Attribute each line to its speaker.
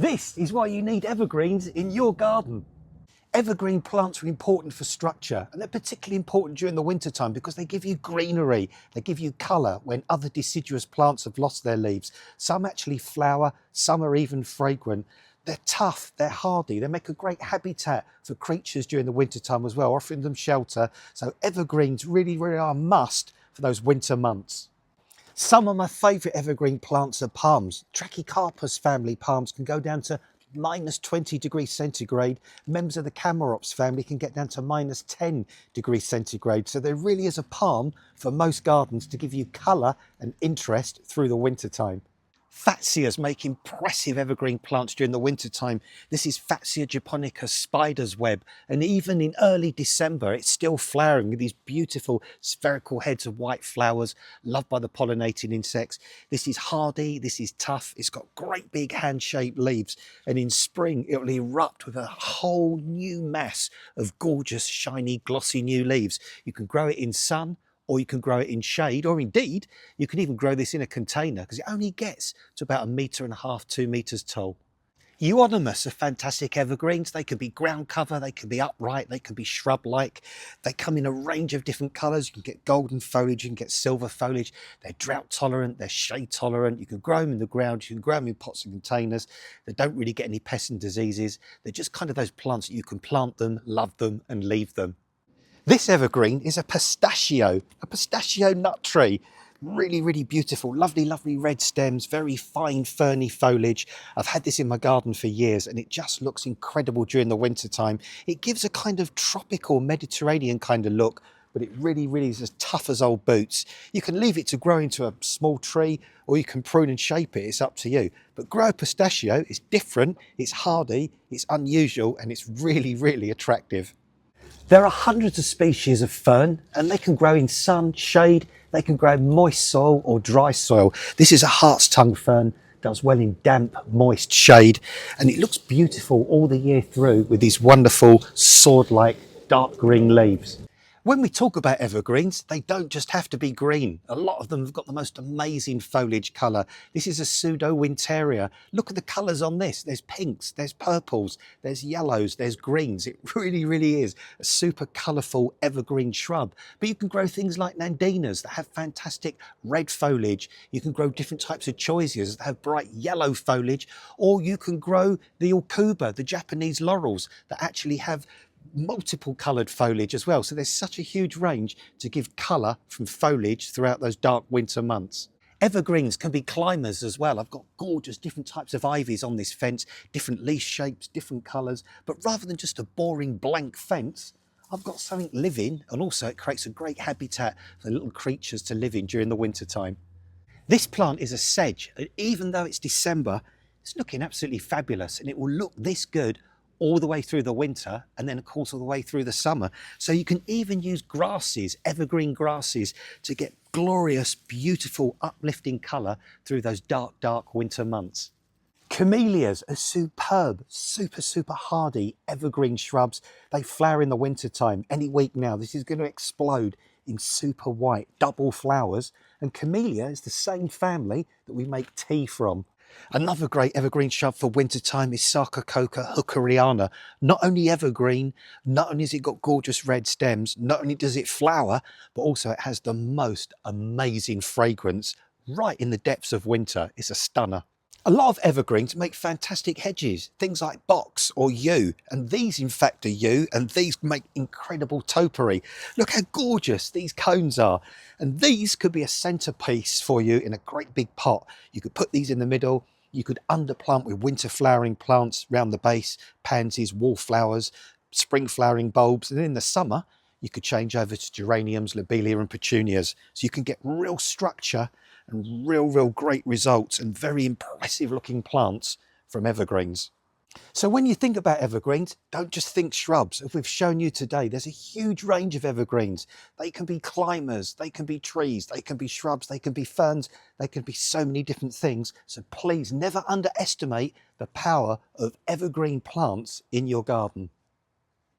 Speaker 1: This is why you need evergreens in your garden. Evergreen plants are important for structure, and they're particularly important during the winter time because they give you greenery, they give you colour when other deciduous plants have lost their leaves. Some actually flower, some are even fragrant. They're tough, they're hardy, they make a great habitat for creatures during the winter time as well, offering them shelter. So evergreens really are a must for those winter months. Some of my favourite evergreen plants are palms. Trachycarpus family palms can go down to -20 degrees centigrade. Members of the Camarops family can get down to -10 degrees centigrade. So there really is a palm for most gardens to give you colour and interest through the winter time. Fatsias make impressive evergreen plants during the winter time. This is Fatsia japonica spider's web, and even in early December it's still flowering with these beautiful spherical heads of white flowers loved by the pollinating insects. This is hardy, this is tough, it's got great big hand-shaped leaves, and in spring it will erupt with a whole new mass of gorgeous shiny glossy new leaves. You can grow it in sun, or you can grow it in shade, or indeed you can even grow this in a container because it only gets to about 1.5 meters, 2 meters tall. Euonymus are fantastic evergreens. They can be ground cover, they can be upright, they can be shrub-like. They come in a range of different colours. You can get golden foliage, you can get silver foliage. They're drought tolerant, they're shade tolerant. You can grow them in the ground, you can grow them in pots and containers. They don't really get any pests and diseases. They're just kind of those plants that you can plant them, love them and leave them. This evergreen is a pistachio nut tree. Really beautiful, lovely red stems, very fine ferny foliage. I've had this in my garden for years and it just looks incredible during the winter time. It gives a kind of tropical Mediterranean kind of look, but it really is as tough as old boots. You can leave it to grow into a small tree or you can prune and shape it, it's up to you. But grow a pistachio, it's different, it's hardy, it's unusual and it's really attractive. There are hundreds of species of fern and they can grow in sun, shade, they can grow in moist soil or dry soil. This is a hart's tongue fern, does well in damp, moist shade, and it looks beautiful all the year through with these wonderful sword-like dark green leaves. When we talk about evergreens, they don't just have to be green. A lot of them have got the most amazing foliage colour. This is a pseudo-winteria. Look at the colours on this. There's pinks, there's purples, there's yellows, there's greens. It really is a super colourful evergreen shrub. But you can grow things like nandinas that have fantastic red foliage. You can grow different types of choisias that have bright yellow foliage. Or you can grow the aukuba, the Japanese laurels, that actually have multiple coloured foliage as well. So there's such a huge range to give colour from foliage throughout those dark winter months. Evergreens can be climbers as well. I've got gorgeous different types of ivies on this fence, different leaf shapes, different colours, but rather than just a boring blank fence, I've got something living, and also it creates a great habitat for little creatures to live in during the winter time. This plant is a sedge, and even though it's December, it's looking absolutely fabulous, and it will look this good all the way through the winter, and then of course all the way through the summer. So you can even use grasses, evergreen grasses, to get glorious, beautiful, uplifting colour through those dark winter months. Camellias are superb, super hardy evergreen shrubs. They flower in the winter time. Any week now, this is going to explode in super white double flowers. And camellia is the same family that we make tea from. Another great evergreen shrub for winter time is Sarcococca hookeriana. Not only evergreen, not only has it got gorgeous red stems, not only does it flower, but also it has the most amazing fragrance right in the depths of winter. It's a stunner. A lot of evergreens make fantastic hedges, things like box or yew, and these in fact are yew, and these make incredible topiary. Look how gorgeous these cones are, and these could be a centerpiece for you in a great big pot. You could put these in the middle, you could underplant with winter flowering plants round the base, pansies, wallflowers, spring flowering bulbs, and in the summer you could change over to geraniums, lobelia and petunias, so you can get real structure and real great results and very impressive looking plants from evergreens. So when you think about evergreens, don't just think shrubs. As we've shown you today, there's a huge range of evergreens. They can be climbers, they can be trees, they can be shrubs, they can be ferns, they can be so many different things. So please never underestimate the power of evergreen plants in your garden.